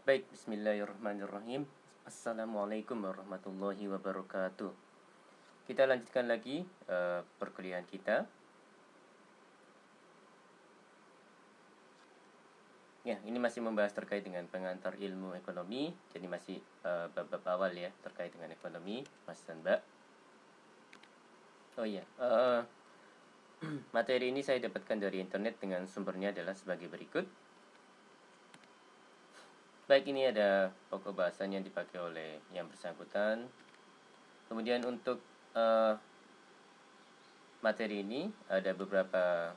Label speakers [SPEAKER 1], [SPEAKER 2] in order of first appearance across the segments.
[SPEAKER 1] Baik, bismillahirrahmanirrahim. Assalamualaikum warahmatullahi wabarakatuh. Kita lanjutkan lagi perkuliahan kita. Ya, ini masih membahas terkait dengan pengantar ilmu ekonomi. Jadi masih bab-bab awal ya, terkait dengan ekonomi, Mas dan Mbak. Oh iya, materi ini saya dapatkan dari internet dengan sumbernya adalah sebagai berikut. Baik, ini ada pokok bahasan yang dipakai oleh yang bersangkutan. Kemudian untuk materi ini ada beberapa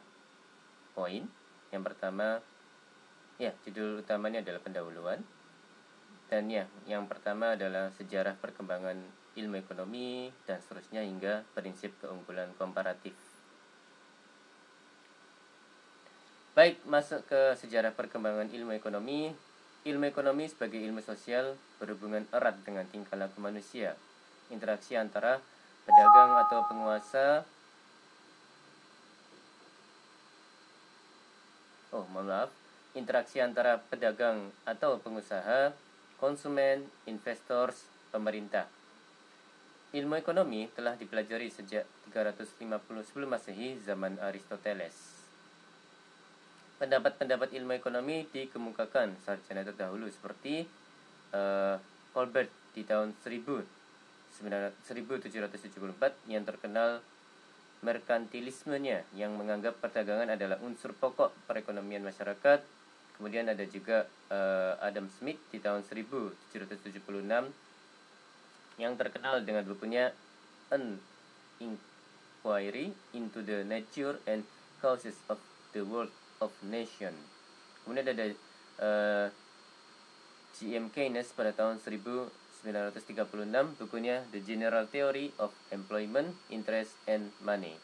[SPEAKER 1] poin. Yang pertama, ya, judul utamanya adalah pendahuluan. Dan ya, yang pertama adalah sejarah perkembangan ilmu ekonomi dan seterusnya hingga prinsip keunggulan komparatif. Baik, masuk ke sejarah perkembangan ilmu ekonomi. Ilmu ekonomi sebagai ilmu sosial berhubungan erat dengan tingkah laku manusia. Interaksi antara pedagang atau penguasa interaksi antara pedagang atau pengusaha, konsumen, investors, pemerintah. Ilmu ekonomi telah dipelajari sejak 350 sebelum Masehi, zaman Aristoteles. Pendapat-pendapat ilmu ekonomi dikemukakan sarjana terdahulu seperti Colbert di tahun 1774 yang terkenal merkantilismenya, yang menganggap perdagangan adalah unsur pokok perekonomian masyarakat. Kemudian ada juga Adam Smith di tahun 1776 yang terkenal dengan bukunya An Inquiry into the Nature and Causes of the World of Nation. Kemudian ada G.M. Keynes pada tahun 1936, bukunya The General Theory of Employment, Interest and Money.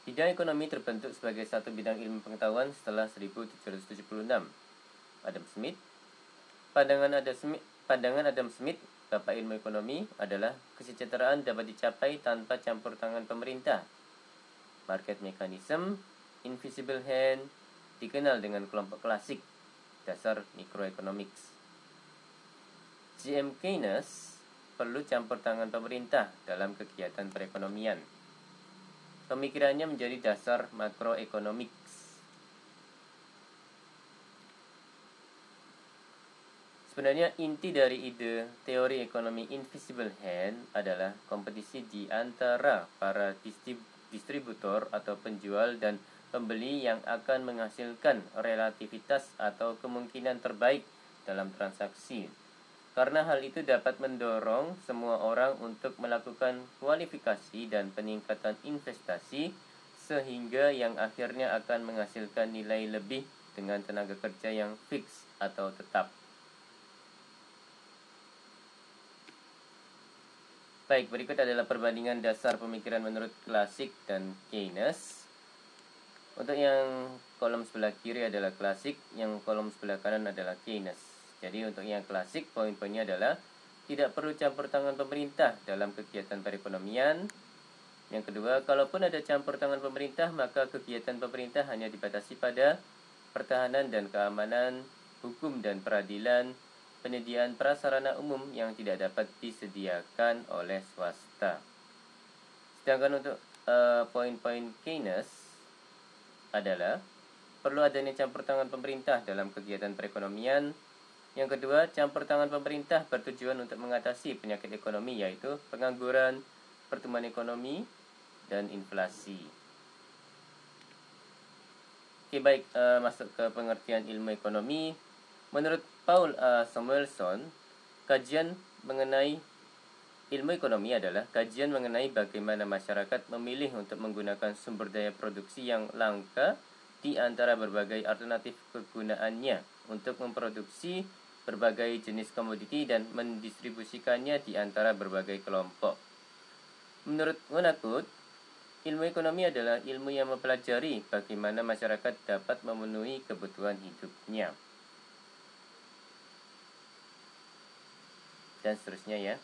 [SPEAKER 1] Bidang ekonomi terbentuk sebagai satu bidang ilmu pengetahuan setelah 1776. Adam Smith. Pandangan Adam Smith, bapak ilmu ekonomi, adalah kesejahteraan dapat dicapai tanpa campur tangan pemerintah. Market mechanism, invisible hand, dikenal dengan kelompok klasik, dasar microeconomics. G.M. Keynes perlu campur tangan pemerintah dalam kegiatan perekonomian. Pemikirannya menjadi dasar macroeconomics. Sebenarnya inti dari ide teori ekonomi invisible hand adalah kompetisi di antara para distributor atau penjual dan pembeli yang akan menghasilkan relativitas atau kemungkinan terbaik dalam transaksi. Karena hal itu dapat mendorong semua orang untuk melakukan kualifikasi dan peningkatan investasi, sehingga yang akhirnya akan menghasilkan nilai lebih dengan tenaga kerja yang fix atau tetap. Baik, berikut adalah perbandingan dasar pemikiran menurut klasik dan Keynes. Untuk yang kolom sebelah kiri adalah klasik, yang kolom sebelah kanan adalah Keynes. Jadi untuk yang klasik, poin-poinnya adalah tidak perlu campur tangan pemerintah dalam kegiatan perekonomian. Yang kedua, kalaupun ada campur tangan pemerintah, maka kegiatan pemerintah hanya dibatasi pada pertahanan dan keamanan, hukum dan peradilan, penyediaan prasarana umum yang tidak dapat disediakan oleh swasta. Sedangkan untuk poin-poin Keynes adalah perlu adanya campur tangan pemerintah dalam kegiatan perekonomian. Yang kedua, campur tangan pemerintah bertujuan untuk mengatasi penyakit ekonomi, yaitu pengangguran, pertumbuhan ekonomi, dan inflasi. Oke, baik, masuk ke pengertian ilmu ekonomi. Menurut Paul Samuelson, kajian mengenai ilmu ekonomi adalah kajian mengenai bagaimana masyarakat memilih untuk menggunakan sumber daya produksi yang langka di antara berbagai alternatif kegunaannya untuk memproduksi berbagai jenis komoditi dan mendistribusikannya di antara berbagai kelompok. Menurut Winnicott, ilmu ekonomi adalah ilmu yang mempelajari bagaimana masyarakat dapat memenuhi kebutuhan hidupnya. Dan seterusnya ya.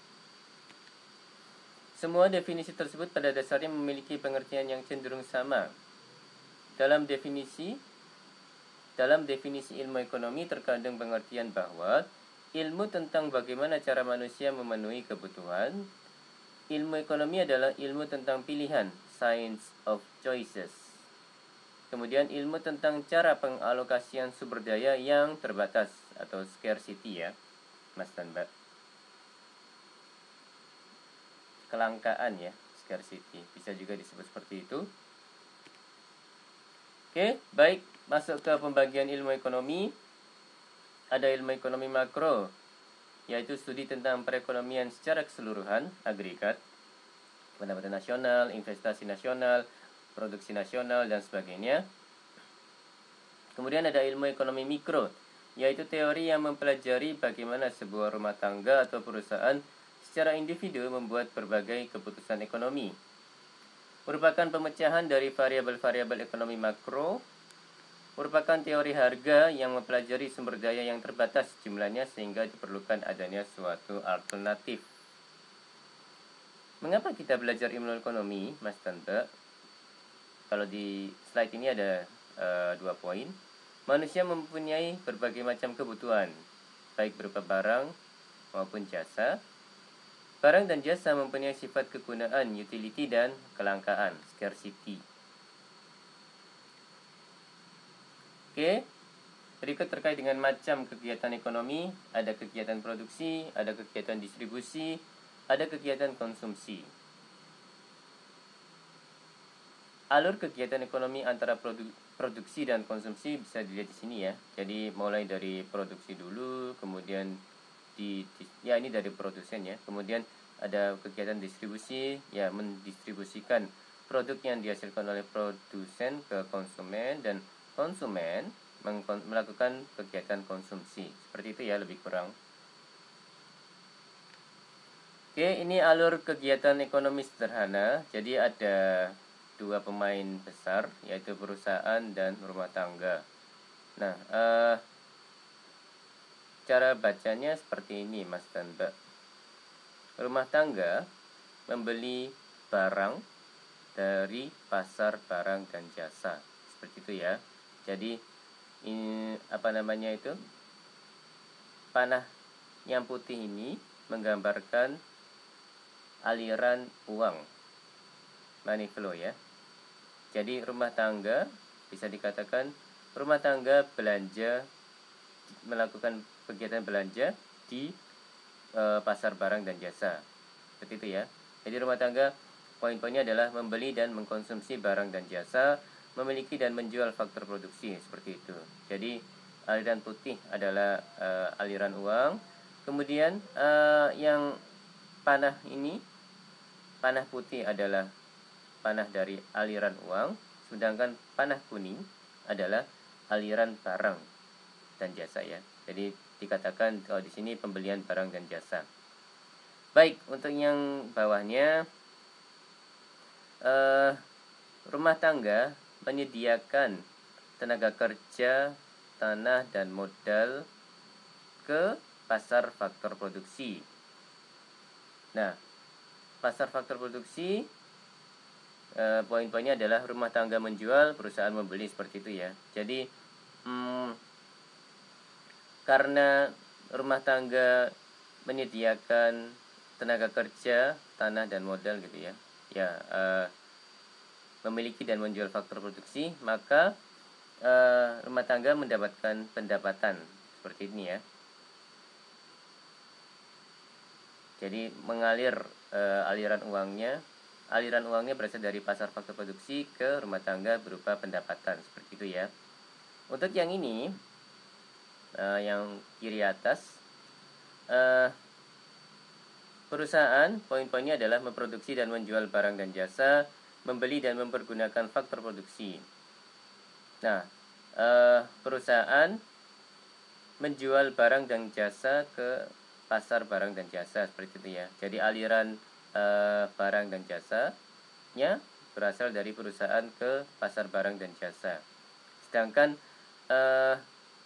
[SPEAKER 1] Semua definisi tersebut pada dasarnya memiliki pengertian yang cenderung sama. Dalam definisi dalam definisi ilmu ekonomi terkandung pengertian bahwa ilmu tentang bagaimana cara manusia memenuhi kebutuhan. Ilmu ekonomi adalah ilmu tentang pilihan, science of choices. Kemudian ilmu tentang cara pengalokasian sumber daya yang terbatas atau scarcity ya, Mas dan Mbak. Kelangkaan ya, scarcity. Bisa juga disebut seperti itu. Oke, baik. Masuk ke pembagian ilmu ekonomi. Ada ilmu ekonomi makro, yaitu studi tentang perekonomian secara keseluruhan, agregat, pendapatan nasional, investasi nasional, produksi nasional, dan sebagainya. Kemudian ada ilmu ekonomi mikro, yaitu teori yang mempelajari bagaimana sebuah rumah tangga atau perusahaan secara individu membuat berbagai keputusan ekonomi. Merupakan pemecahan dari variabel-variabel ekonomi makro, merupakan teori harga yang mempelajari sumber daya yang terbatas jumlahnya sehingga diperlukan adanya suatu alternatif. Mengapa kita belajar ilmu ekonomi, Mas Tante? Kalau di slide ini ada 2 poin. Manusia mempunyai berbagai macam kebutuhan, baik berupa barang maupun jasa. Barang dan jasa mempunyai sifat kegunaan, utility, dan kelangkaan, scarcity. Oke, berikut terkait dengan macam kegiatan ekonomi. Ada kegiatan produksi, ada kegiatan distribusi, ada kegiatan konsumsi. Alur kegiatan ekonomi antara produksi dan konsumsi bisa dilihat di sini ya. Jadi mulai dari produksi dulu, kemudian ini dari produsen ya. Kemudian ada kegiatan distribusi, ya mendistribusikan produk yang dihasilkan oleh produsen ke konsumen, dan konsumen melakukan kegiatan konsumsi. Seperti itu ya lebih kurang. Oke, ini alur kegiatan ekonomi sederhana. Jadi ada 2 pemain besar, yaitu perusahaan dan rumah tangga. Nah, cara bacanya seperti ini, Mas dan Mbak. Rumah tangga membeli barang dari pasar barang dan jasa. Seperti itu ya. Jadi, panah yang putih ini menggambarkan aliran uang, money flow ya. Jadi rumah tangga bisa dikatakan rumah tangga melakukan kegiatan belanja di pasar barang dan jasa. Seperti itu ya. Jadi rumah tangga poin-poinnya adalah membeli dan mengkonsumsi barang dan jasa, memiliki dan menjual faktor produksi, seperti itu. Jadi aliran putih adalah aliran uang. Kemudian yang panah putih adalah panah dari aliran uang, sedangkan panah kuning adalah aliran barang dan jasa ya. Jadi dikatakan kalau di sini pembelian barang dan jasa. Baik, untuk yang bawahnya rumah tangga menyediakan tenaga kerja, tanah, dan modal ke pasar faktor produksi. Nah, pasar faktor produksi poin-poinnya adalah rumah tangga menjual, perusahaan membeli, seperti itu ya. Jadi karena rumah tangga menyediakan tenaga kerja, tanah, dan modal gitu ya. Memiliki dan menjual faktor produksi, maka rumah tangga mendapatkan pendapatan seperti ini ya. Jadi mengalir aliran uangnya berasal dari pasar faktor produksi ke rumah tangga berupa pendapatan, seperti itu ya. Untuk yang ini, yang kiri atas, perusahaan poin-poinnya adalah memproduksi dan menjual barang dan jasa, membeli dan mempergunakan faktor produksi. Nah, perusahaan menjual barang dan jasa ke pasar barang dan jasa, seperti itu ya. Jadi aliran barang dan jasanya berasal dari perusahaan ke pasar barang dan jasa. Sedangkan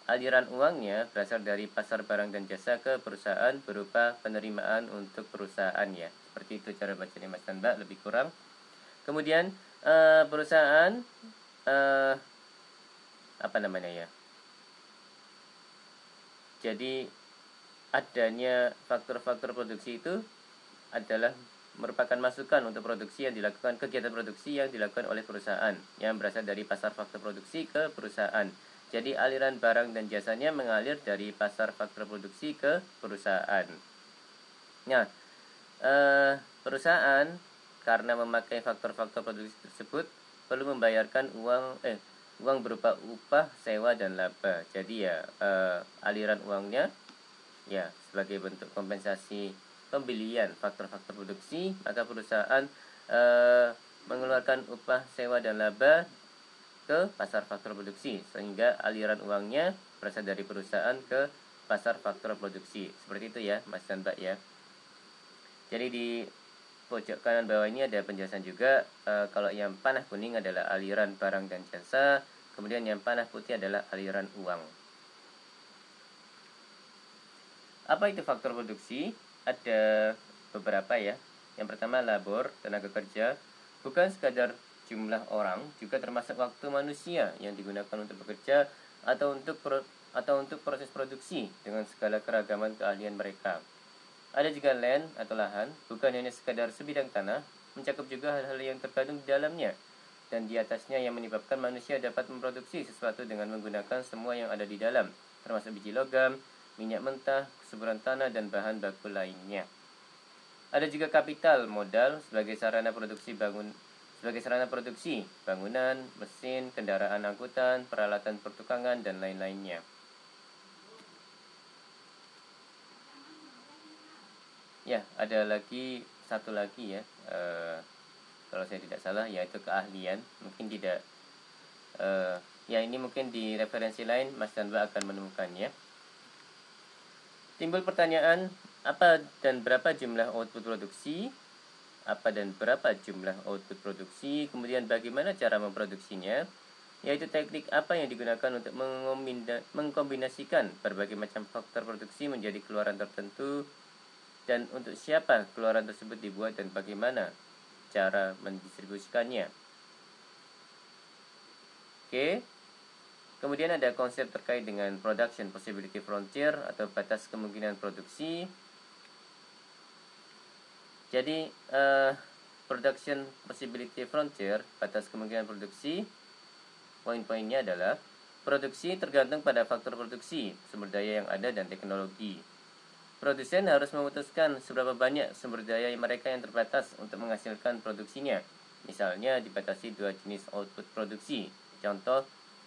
[SPEAKER 1] aliran uangnya berasal dari pasar barang dan jasa ke perusahaan berupa penerimaan untuk perusahaan ya. Seperti itu cara bacanya Mas dan Mbak, lebih kurang. Kemudian perusahaan Jadi adanya faktor-faktor produksi itu adalah merupakan masukan untuk produksi yang dilakukan, kegiatan produksi yang dilakukan oleh perusahaan yang berasal dari pasar faktor produksi ke perusahaan. Jadi aliran barang dan jasanya mengalir dari pasar faktor produksi ke perusahaan. Nah, perusahaan karena memakai faktor-faktor produksi tersebut perlu membayarkan uang berupa upah, sewa, dan laba. Jadi ya aliran uangnya ya sebagai bentuk kompensasi pembelian faktor-faktor produksi, maka perusahaan mengeluarkan upah, sewa, dan laba ke pasar faktor produksi, sehingga aliran uangnya berasal dari perusahaan ke pasar faktor produksi. Seperti itu ya Mas dan Mbak ya. Jadi di pojok kanan bawah ini ada penjelasan juga. Kalau yang panah kuning adalah aliran barang dan jasa, kemudian yang panah putih adalah aliran uang. Apa itu faktor produksi? Ada beberapa ya. Yang pertama labor, tenaga kerja, bukan sekadar jumlah orang, juga termasuk waktu manusia yang digunakan untuk bekerja atau untuk proses produksi dengan segala keragaman keahlian mereka. Ada juga land atau lahan, bukan hanya sekadar sebidang tanah, mencakup juga hal-hal yang terkandung di dalamnya dan di atasnya yang menyebabkan manusia dapat memproduksi sesuatu dengan menggunakan semua yang ada di dalam, termasuk biji logam, minyak mentah, kesuburan tanah, dan bahan baku lainnya. Ada juga kapital modal sebagai sarana produksi bangunan, mesin, kendaraan angkutan, peralatan pertukangan, dan lain-lainnya. Ya, ada satu lagi ya, kalau saya tidak salah, yaitu keahlian. Mungkin tidak, ya ini mungkin di referensi lain Mas dan Mbak akan menemukannya. Timbul pertanyaan, apa dan berapa jumlah output produksi? Apa dan berapa jumlah output produksi? Kemudian bagaimana cara memproduksinya? Yaitu teknik apa yang digunakan untuk mengkombinasikan berbagai macam faktor produksi menjadi keluaran tertentu, dan untuk siapa keluaran tersebut dibuat dan bagaimana cara mendistribusikannya. Oke. Kemudian ada konsep terkait dengan production possibility frontier atau batas kemungkinan produksi. Jadi production possibility frontier, batas kemungkinan produksi, poin-poinnya adalah produksi tergantung pada faktor produksi, sumber daya yang ada, dan teknologi. Produsen harus memutuskan seberapa banyak sumber daya mereka yang terbatas untuk menghasilkan produksinya. Misalnya dibatasi 2 jenis output produksi. Contoh,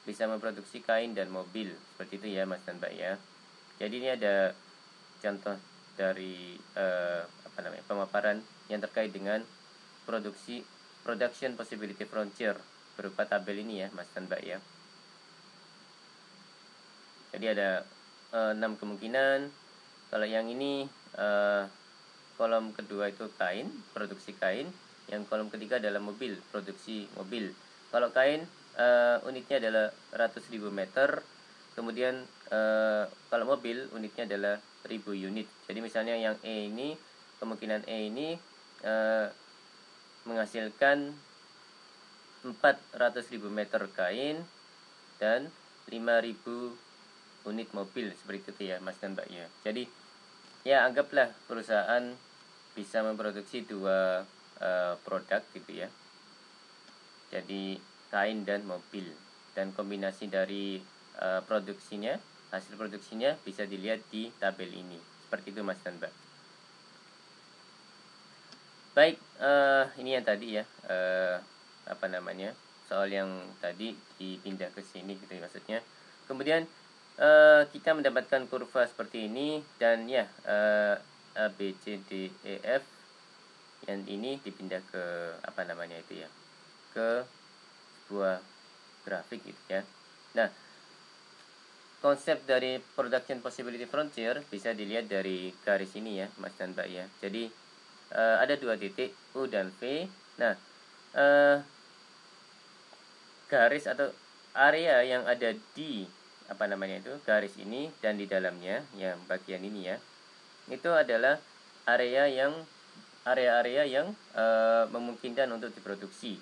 [SPEAKER 1] bisa memproduksi kain dan mobil. Seperti itu ya Mas dan Mbak ya. Jadi ini ada contoh dari pemaparan yang terkait dengan production possibility frontier berupa tabel ini ya Mas dan Mbak ya. Jadi ada 6 kemungkinan. Kalau yang ini kolom kedua itu kain, produksi kain. Yang kolom ketiga adalah mobil, produksi mobil. Kalau kain unitnya adalah ratus ribu meter. Kemudian kalau mobil unitnya adalah 1000 unit. Jadi misalnya yang E ini, kemungkinan E ini menghasilkan 400.000 meter kain dan 5.000 unit mobil. Seperti itu ya Mas dan Mbak ya. Jadi ya anggaplah perusahaan bisa memproduksi 2 produk gitu ya. Jadi kain dan mobil, dan kombinasi dari produksinya, hasil produksinya bisa dilihat di tabel ini. Seperti itu Mas dan Mbak. Baik, ini yang tadi ya, soal yang tadi dipindah ke sini gitu ya maksudnya. Kemudian kita mendapatkan kurva seperti ini, dan ya A, B, C, D, E, F, yang ini dipindah ke ke sebuah grafik gitu ya. Nah, konsep dari production possibility frontier bisa dilihat dari garis ini ya Mas dan Mbak ya. Jadi ada 2 titik U dan V. Nah, garis atau area yang ada di garis ini dan di dalamnya yang bagian ini ya, itu adalah area-area yang memungkinkan untuk diproduksi.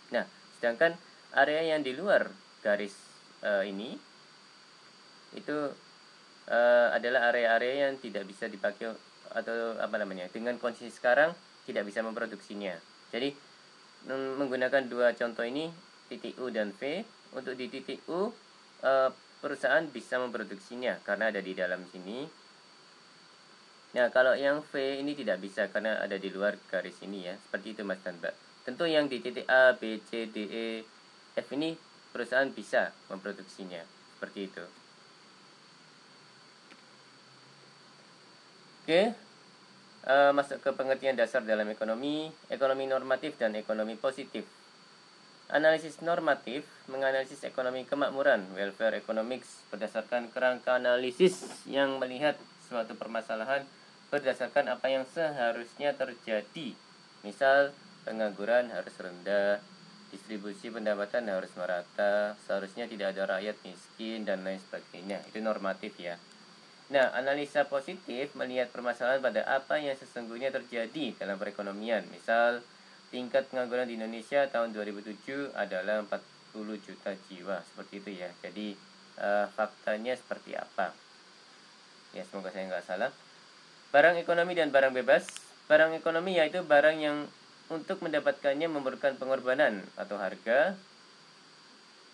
[SPEAKER 1] Nah, sedangkan area yang di luar garis ini itu adalah area-area yang tidak bisa dipakai atau dengan kondisi sekarang tidak bisa memproduksinya. Jadi menggunakan dua contoh ini, titik U dan V. Untuk di titik U, perusahaan bisa memproduksinya karena ada di dalam sini. Nah, kalau yang V ini tidak bisa karena ada di luar garis ini ya. Seperti itu Mas dan Mbak. Tentu yang di titik A, B, C, D, E, F ini perusahaan bisa memproduksinya. Seperti itu. Oke, masuk ke pengertian dasar dalam ekonomi normatif dan ekonomi positif. Analisis normatif menganalisis ekonomi kemakmuran, welfare economics, berdasarkan kerangka analisis yang melihat suatu permasalahan berdasarkan apa yang seharusnya terjadi. Misal, pengangguran harus rendah, distribusi pendapatan harus merata, seharusnya tidak ada rakyat miskin, dan lain sebagainya. Itu normatif ya. Nah, analisa positif melihat permasalahan pada apa yang sesungguhnya terjadi dalam perekonomian. Misal, tingkat pengangguran di Indonesia tahun 2007 adalah 40 juta jiwa. Seperti itu ya. Jadi, faktanya seperti apa? Ya, semoga saya nggak salah. Barang ekonomi dan barang bebas. Barang ekonomi yaitu barang yang untuk mendapatkannya memerlukan pengorbanan atau harga.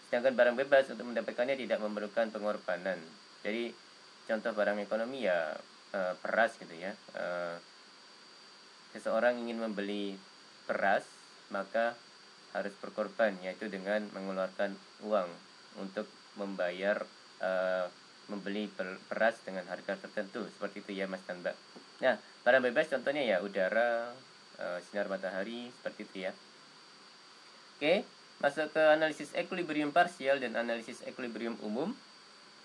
[SPEAKER 1] Sedangkan barang bebas untuk mendapatkannya tidak memerlukan pengorbanan. Jadi, contoh barang ekonomi ya beras gitu ya. Seseorang ingin membeli beras, maka harus berkorban, yaitu dengan mengeluarkan uang untuk membayar membeli beras dengan harga tertentu. Seperti itu ya Mas dan Mbak. Nah, barang bebas contohnya ya udara, sinar matahari, seperti itu ya. Oke, masuk ke analisis equilibrium parsial dan analisis equilibrium umum.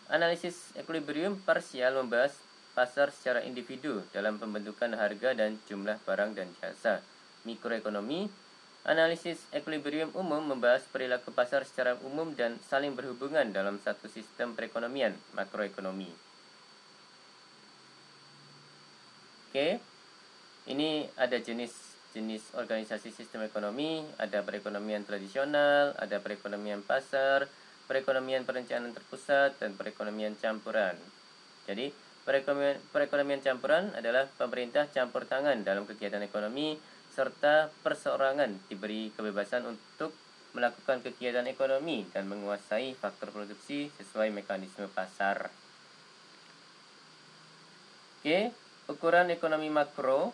[SPEAKER 1] Analisis equilibrium parsial membahas pasar secara individu dalam pembentukan harga dan jumlah barang dan jasa. Mikroekonomi. Analisis equilibrium umum membahas perilaku pasar secara umum dan saling berhubungan dalam satu sistem perekonomian, makroekonomi. Oke, ini ada jenis organisasi sistem ekonomi, ada perekonomian tradisional, ada perekonomian pasar, perekonomian perencanaan terpusat, dan perekonomian campuran. Jadi, perekonomian campuran adalah pemerintah campur tangan dalam kegiatan ekonomi, serta perseorangan diberi kebebasan untuk melakukan kegiatan ekonomi dan menguasai faktor produksi sesuai mekanisme pasar. Oke, ukuran ekonomi makro.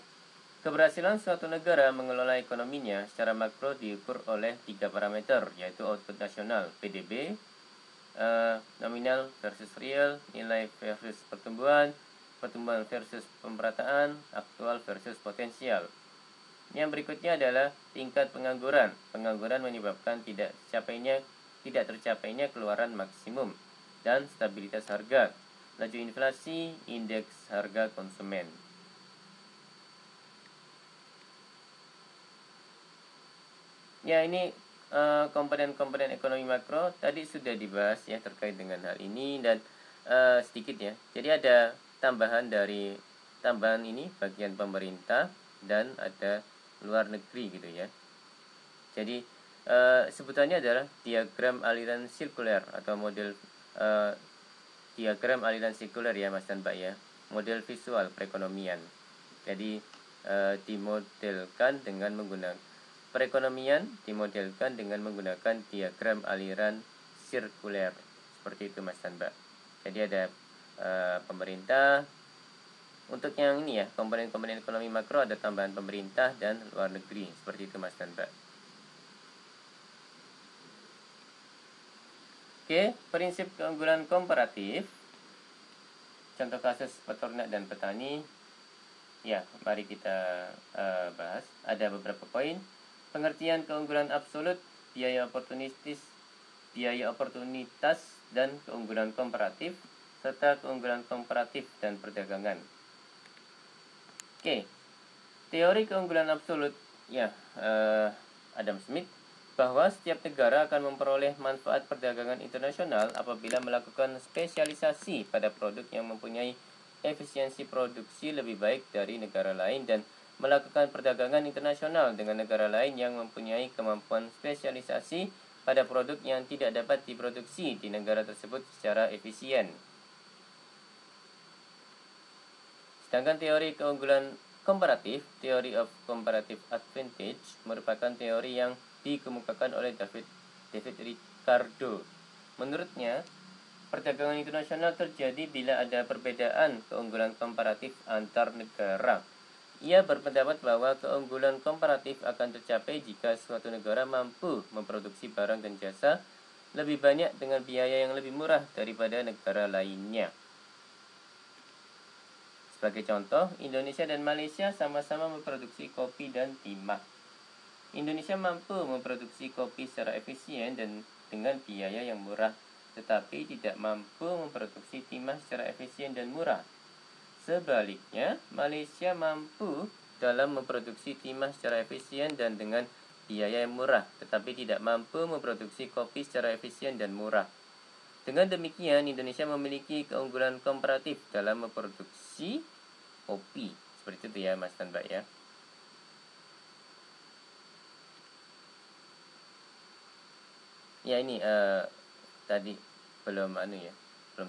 [SPEAKER 1] Keberhasilan suatu negara mengelola ekonominya secara makro diukur oleh 3 parameter, yaitu output nasional (PDB), nominal versus real, nilai versus pertumbuhan, pertumbuhan versus pemerataan, aktual versus potensial. Yang berikutnya adalah tingkat pengangguran. Pengangguran menyebabkan tidak tercapainya keluaran maksimum, dan stabilitas harga. Laju inflasi, indeks harga konsumen. Ya, ini komponen-komponen ekonomi makro tadi sudah dibahas ya terkait dengan hal ini, dan sedikit ya. Jadi ada tambahan ini bagian pemerintah dan ada luar negeri gitu ya. Jadi sebutannya adalah diagram aliran sirkuler atau model diagram aliran sirkuler ya Mas dan Mbak ya. Model visual perekonomian. Jadi dimodelkan dengan menggunakan perekonomian dimodelkan dengan menggunakan diagram aliran sirkuler. Seperti itu Mas dan Mbak. Jadi ada pemerintah. Untuk yang ini ya, komponen-komponen ekonomi makro ada tambahan pemerintah dan luar negeri. Seperti itu Mas dan Mbak. Oke, prinsip keunggulan komparatif. Contoh kasus peternak dan petani. Ya, mari kita bahas. Ada beberapa poin. Pengertian keunggulan absolut, biaya oportunitas dan keunggulan komparatif, serta keunggulan komparatif dan perdagangan. Oke, teori keunggulan absolut, ya, Adam Smith, bahwa setiap negara akan memperoleh manfaat perdagangan internasional apabila melakukan spesialisasi pada produk yang mempunyai efisiensi produksi lebih baik dari negara lain dan melakukan perdagangan internasional dengan negara lain yang mempunyai kemampuan spesialisasi pada produk yang tidak dapat diproduksi di negara tersebut secara efisien. Sedangkan teori keunggulan komparatif, theory of comparative advantage, merupakan teori yang dikemukakan oleh David Ricardo. Menurutnya, perdagangan internasional terjadi bila ada perbedaan keunggulan komparatif antar negara. Ia berpendapat bahwa keunggulan komparatif akan tercapai jika suatu negara mampu memproduksi barang dan jasa lebih banyak dengan biaya yang lebih murah daripada negara lainnya. Sebagai contoh, Indonesia dan Malaysia sama-sama memproduksi kopi dan timah. Indonesia mampu memproduksi kopi secara efisien dan dengan biaya yang murah, tetapi tidak mampu memproduksi timah secara efisien dan murah. Sebaliknya, Malaysia mampu dalam memproduksi timah secara efisien dan dengan biaya yang murah, tetapi tidak mampu memproduksi kopi secara efisien dan murah. Dengan demikian, Indonesia memiliki keunggulan komparatif dalam memproduksi kopi. Seperti itu ya, Mas dan Mbak ya. Ya ini tadi belum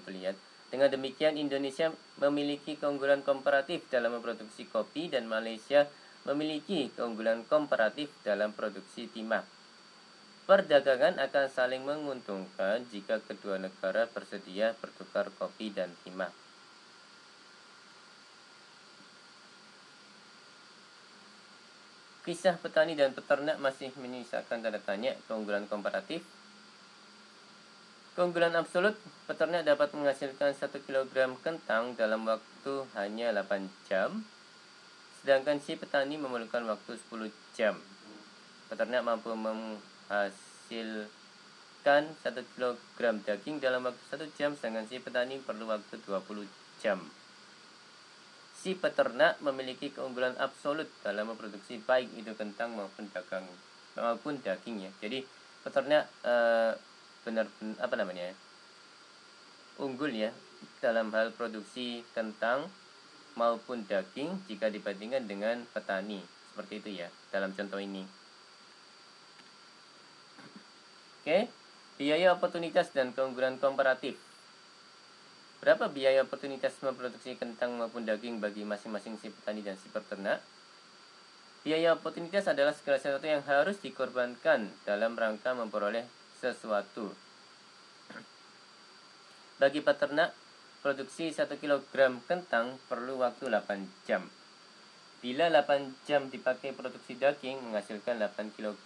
[SPEAKER 1] terlihat. Dengan demikian, Indonesia memiliki keunggulan komparatif dalam memproduksi kopi dan Malaysia memiliki keunggulan komparatif dalam produksi timah. Perdagangan akan saling menguntungkan jika kedua negara bersedia bertukar kopi dan timah. Kisah petani dan peternak masih menyisakan tanda tanya keunggulan komparatif. Keunggulan absolut, peternak dapat menghasilkan 1 kg kentang dalam waktu hanya 8 jam, sedangkan si petani memerlukan waktu 10 jam. Peternak mampu menghasilkan 1 kg daging dalam waktu 1 jam, sedangkan si petani perlu waktu 20 jam. Si peternak memiliki keunggulan absolut dalam memproduksi baik itu kentang maupun daging ya. Jadi peternak unggul ya dalam hal produksi kentang maupun daging jika dibandingkan dengan petani. Seperti itu ya dalam contoh ini. Oke, biaya oportunitas dan keunggulan komparatif. Berapa biaya oportunitas memproduksi kentang maupun daging bagi masing-masing si petani dan si peternak? Biaya oportunitas adalah segala sesuatu yang harus dikorbankan dalam rangka memperoleh sesuatu. Bagi peternak, produksi 1 kg kentang perlu waktu 8 jam. Bila 8 jam dipakai produksi daging menghasilkan 8 kg.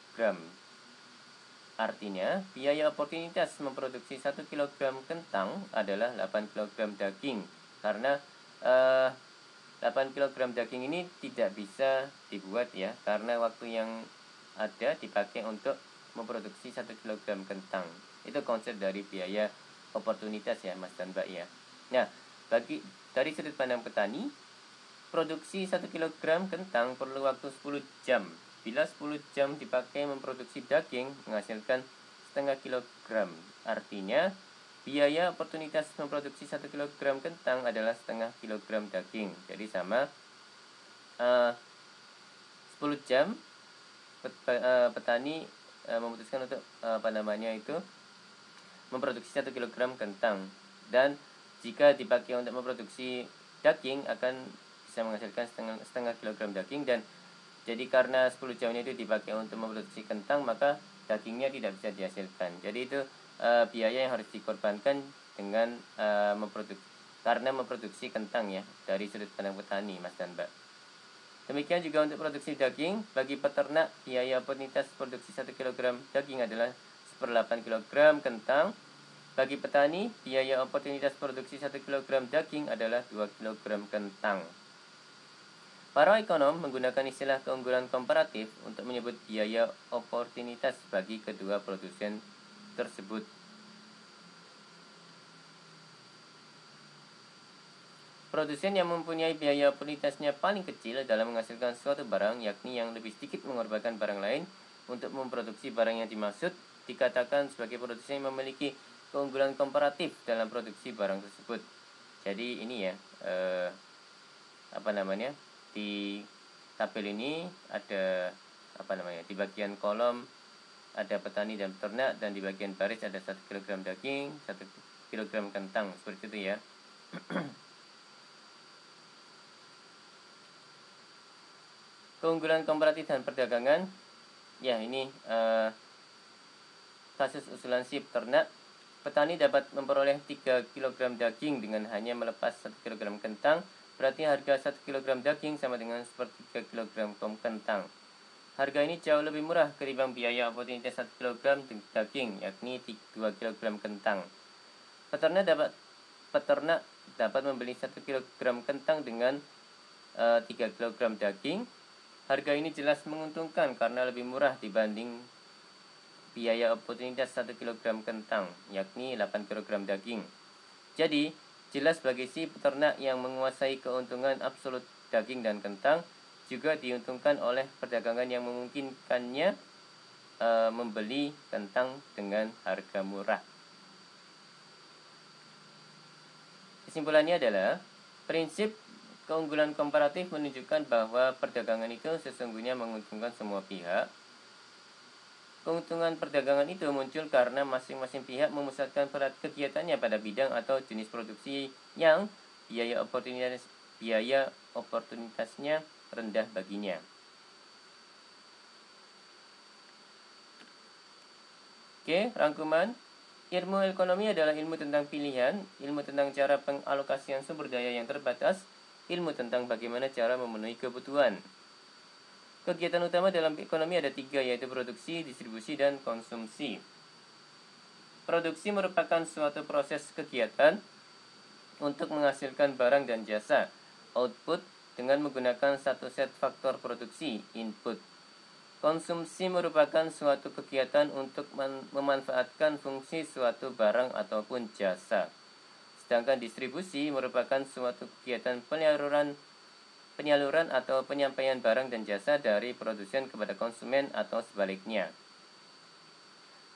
[SPEAKER 1] Artinya, biaya oportunitas memproduksi 1 kg kentang adalah 8 kg daging. Karena 8 kg daging ini tidak bisa dibuat ya, karena waktu yang ada dipakai untuk memproduksi 1 kg kentang. Itu konsep dari biaya oportunitas ya, Mas dan Mbak ya. Nah, dari sudut pandang petani, produksi 1 kg kentang perlu waktu 10 jam. Bila 10 jam dipakai memproduksi daging menghasilkan setengah kilogram. Artinya, biaya oportunitas memproduksi 1 kg kentang adalah setengah kilogram daging. Jadi sama 10 jam petani memutuskan untuk memproduksi 1 kg kentang. Dan jika dipakai untuk memproduksi daging akan bisa menghasilkan setengah kilogram daging. Dan jadi karena 10 jam itu dipakai untuk memproduksi kentang, maka dagingnya tidak bisa dihasilkan. Jadi itu biaya yang harus dikorbankan dengan memproduksi kentang ya, dari sudut pandang petani, Mas dan Mbak. Demikian juga untuk produksi daging, bagi peternak biaya oportunitas produksi 1 kg daging adalah 1/8 kg kentang. Bagi petani, biaya oportunitas produksi 1 kg daging adalah 2 kg kentang. Para ekonom menggunakan istilah keunggulan komparatif untuk menyebut biaya oportunitas bagi kedua produsen tersebut. Produsen yang mempunyai biaya oportunitasnya paling kecil dalam menghasilkan suatu barang, yakni yang lebih sedikit mengorbankan barang lain untuk memproduksi barang yang dimaksud, dikatakan sebagai produsen yang memiliki keunggulan komparatif dalam produksi barang tersebut. Jadi ini ya, di tabel ini ada di bagian kolom ada petani dan peternak, dan di bagian baris ada 1 kg daging, 1 kg kentang, seperti itu ya. Keunggulan komparatif dan perdagangan. Ya, ini kasus usulan si peternak. Petani dapat memperoleh 3 kg daging dengan hanya melepas 1 kg kentang. Berarti harga 1 kg daging sama dengan sepertiga kg kentang. Harga ini jauh lebih murah ketimbang biaya oportunitas 1 kg daging, yakni 2 kg kentang. Peternak dapat membeli 1 kg kentang dengan 3 kg daging. Harga ini jelas menguntungkan karena lebih murah dibanding biaya oportunitas 1 kg kentang, yakni 8 kg daging. Jadi, jelas bagi si peternak yang menguasai keuntungan absolut daging dan kentang, juga diuntungkan oleh perdagangan yang memungkinkannya membeli kentang dengan harga murah. Kesimpulannya adalah, prinsip keunggulan komparatif menunjukkan bahwa perdagangan itu sesungguhnya menguntungkan semua pihak. Keuntungan perdagangan itu muncul karena masing-masing pihak memusatkan kegiatannya pada bidang atau jenis produksi yang biaya oportunitasnya rendah baginya. Oke, rangkuman. Ilmu ekonomi adalah ilmu tentang pilihan, ilmu tentang cara pengalokasian sumber daya yang terbatas, ilmu tentang bagaimana cara memenuhi kebutuhan. Kegiatan utama dalam ekonomi ada 3, yaitu produksi, distribusi, dan konsumsi. Produksi merupakan suatu proses kegiatan untuk menghasilkan barang dan jasa, output, dengan menggunakan satu set faktor produksi, input. Konsumsi merupakan suatu kegiatan untuk memanfaatkan fungsi suatu barang ataupun jasa. Sedangkan distribusi merupakan suatu kegiatan penyaluran atau penyampaian barang dan jasa dari produsen kepada konsumen atau sebaliknya.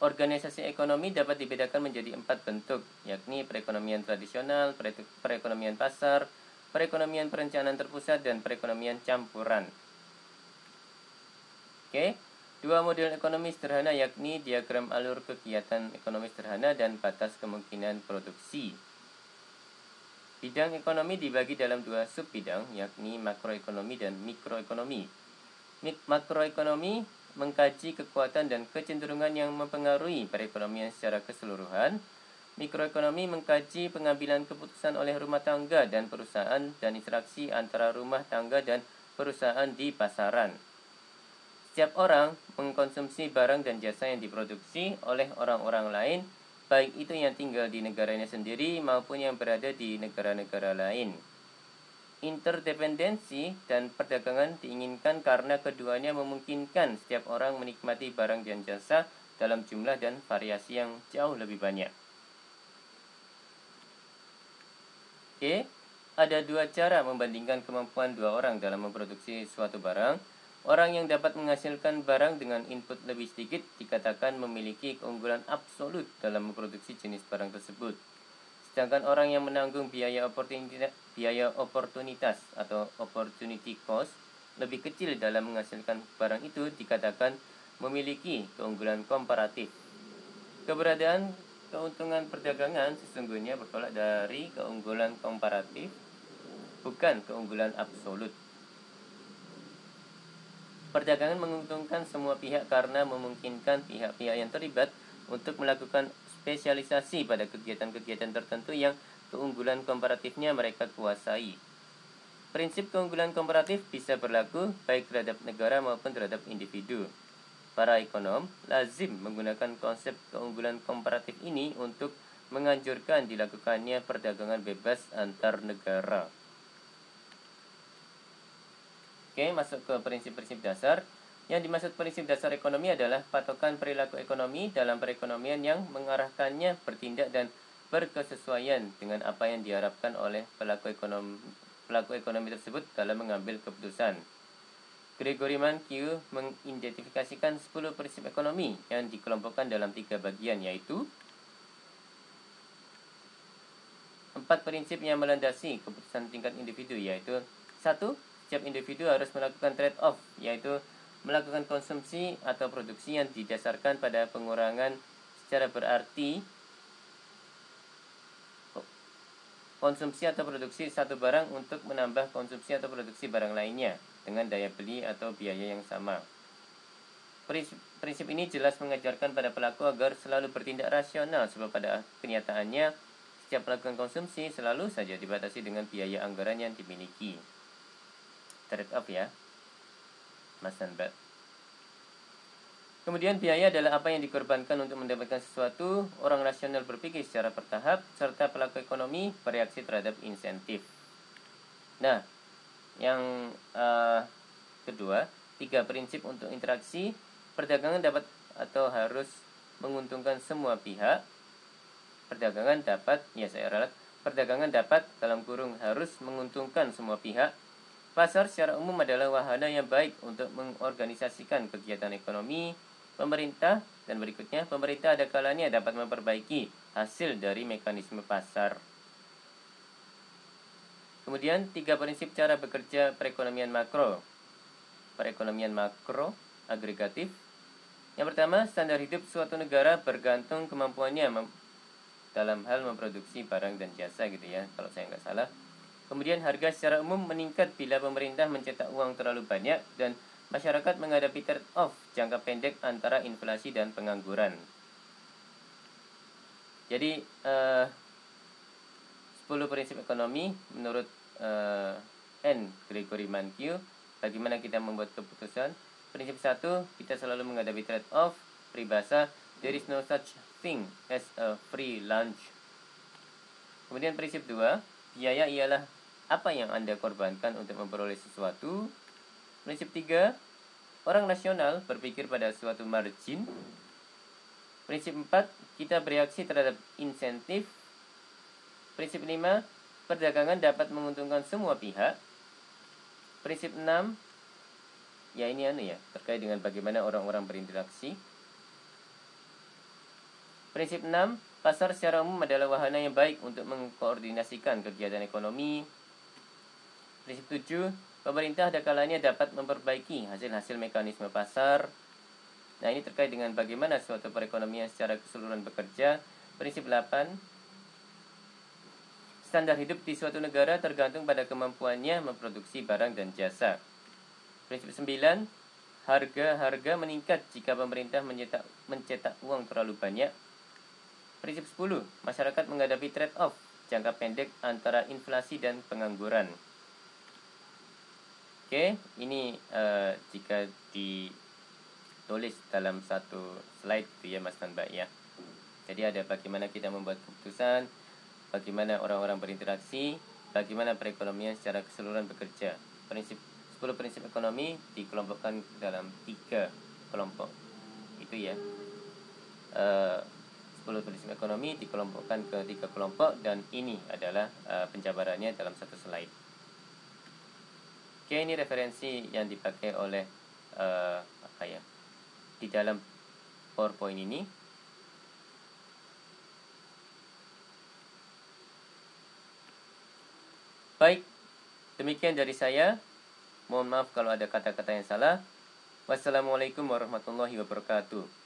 [SPEAKER 1] Organisasi ekonomi dapat dibedakan menjadi 4 bentuk, yakni perekonomian tradisional, perekonomian pasar, perekonomian perencanaan terpusat, dan perekonomian campuran. Oke, 2 model ekonomi sederhana yakni diagram alur kegiatan ekonomi sederhana dan batas kemungkinan produksi. Bidang ekonomi dibagi dalam 2 subbidang, yakni makroekonomi dan mikroekonomi. Makroekonomi mengkaji kekuatan dan kecenderungan yang mempengaruhi perekonomian secara keseluruhan. Mikroekonomi mengkaji pengambilan keputusan oleh rumah tangga dan perusahaan dan interaksi antara rumah tangga dan perusahaan di pasaran. Setiap orang mengkonsumsi barang dan jasa yang diproduksi oleh orang-orang lain, baik itu yang tinggal di negaranya sendiri maupun yang berada di negara-negara lain. Interdependensi dan perdagangan diinginkan karena keduanya memungkinkan setiap orang menikmati barang dan jasa dalam jumlah dan variasi yang jauh lebih banyak. Oke, ada 2 cara membandingkan kemampuan 2 orang dalam memproduksi suatu barang. Orang yang dapat menghasilkan barang dengan input lebih sedikit dikatakan memiliki keunggulan absolut dalam memproduksi jenis barang tersebut. Sedangkan orang yang menanggung biaya oportunitas atau opportunity cost lebih kecil dalam menghasilkan barang itu dikatakan memiliki keunggulan komparatif. Keberadaan keuntungan perdagangan sesungguhnya bertolak dari keunggulan komparatif, bukan keunggulan absolut. Perdagangan menguntungkan semua pihak karena memungkinkan pihak-pihak yang terlibat untuk melakukan spesialisasi pada kegiatan-kegiatan tertentu yang keunggulan komparatifnya mereka kuasai. Prinsip keunggulan komparatif bisa berlaku baik terhadap negara maupun terhadap individu. Para ekonom lazim menggunakan konsep keunggulan komparatif ini untuk menganjurkan dilakukannya perdagangan bebas antar negara. Oke, masuk ke prinsip-prinsip dasar. Yang dimaksud prinsip dasar ekonomi adalah patokan perilaku ekonomi dalam perekonomian yang mengarahkannya bertindak dan berkesesuaian dengan apa yang diharapkan oleh pelaku ekonomi tersebut dalam mengambil keputusan. Gregory Mankiw mengidentifikasikan 10 prinsip ekonomi yang dikelompokkan dalam 3 bagian, yaitu 4 prinsip yang melandasi keputusan tingkat individu, yaitu 1. Setiap individu harus melakukan trade-off, yaitu melakukan konsumsi atau produksi yang didasarkan pada pengurangan secara berarti konsumsi atau produksi satu barang untuk menambah konsumsi atau produksi barang lainnya. dengan daya beli atau biaya yang sama. Prinsip ini jelas mengajarkan pada pelaku agar selalu bertindak rasional, sebab pada kenyataannya setiap melakukan konsumsi selalu saja dibatasi dengan biaya anggaran yang dimiliki. Trade off ya, Mas dan Mbak. Kemudian biaya adalah apa yang dikorbankan untuk mendapatkan sesuatu. Orang rasional berpikir secara bertahap, serta pelaku ekonomi bereaksi terhadap insentif. Nah, yang kedua, 3 prinsip untuk interaksi. Perdagangan dapat atau harus menguntungkan semua pihak. Perdagangan dapat dalam kurung harus menguntungkan semua pihak. Pasar secara umum adalah wahana yang baik untuk mengorganisasikan kegiatan ekonomi pemerintah, dan berikutnya, pemerintah ada kalanya dapat memperbaiki hasil dari mekanisme pasar. Kemudian 3 prinsip cara bekerja perekonomian makro. Perekonomian makro agregatif. Yang pertama, standar hidup suatu negara bergantung kemampuannya dalam hal memproduksi barang dan jasa gitu ya, kalau saya nggak salah. Kemudian harga secara umum meningkat bila pemerintah mencetak uang terlalu banyak dan masyarakat menghadapi trade-off jangka pendek antara inflasi dan pengangguran. Jadi 10 prinsip ekonomi menurut N. Gregory Mankiw. Bagaimana kita membuat keputusan? Prinsip 1, kita selalu menghadapi trade-off. Peribahasa, there is no such thing as a free lunch. Kemudian prinsip 2, biaya ialah apa yang Anda korbankan untuk memperoleh sesuatu. Prinsip 3, orang rasional berpikir pada suatu margin. Prinsip 4, kita bereaksi terhadap insentif. Prinsip 5, perdagangan dapat menguntungkan semua pihak. Prinsip 6, ya ini terkait dengan bagaimana orang-orang berinteraksi. Prinsip 6, pasar secara umum adalah wahana yang baik untuk mengkoordinasikan kegiatan ekonomi. Prinsip 7, pemerintah ada kalanya dapat memperbaiki hasil-hasil mekanisme pasar. Nah, ini terkait dengan bagaimana suatu perekonomian secara keseluruhan bekerja. Prinsip 8, standar hidup di suatu negara tergantung pada kemampuannya memproduksi barang dan jasa. Prinsip 9, harga meningkat jika pemerintah mencetak uang terlalu banyak. Prinsip 10, masyarakat menghadapi trade-off jangka pendek antara inflasi dan pengangguran. Oke, ini jika ditulis dalam satu slide itu ya Mas dan Mbak ya. Jadi ada bagaimana kita membuat keputusan, bagaimana orang-orang berinteraksi, bagaimana perekonomian secara keseluruhan bekerja. 10 prinsip ekonomi dikelompokkan dalam 3 kelompok. Itu ya. 10 prinsip ekonomi dikelompokkan ke 3 kelompok, dan ini adalah penjabarannya dalam satu slide. Oke, ini referensi yang dipakai oleh di dalam PowerPoint ini. Baik, demikian dari saya. Mohon maaf kalau ada kata-kata yang salah. Wassalamualaikum warahmatullahi wabarakatuh.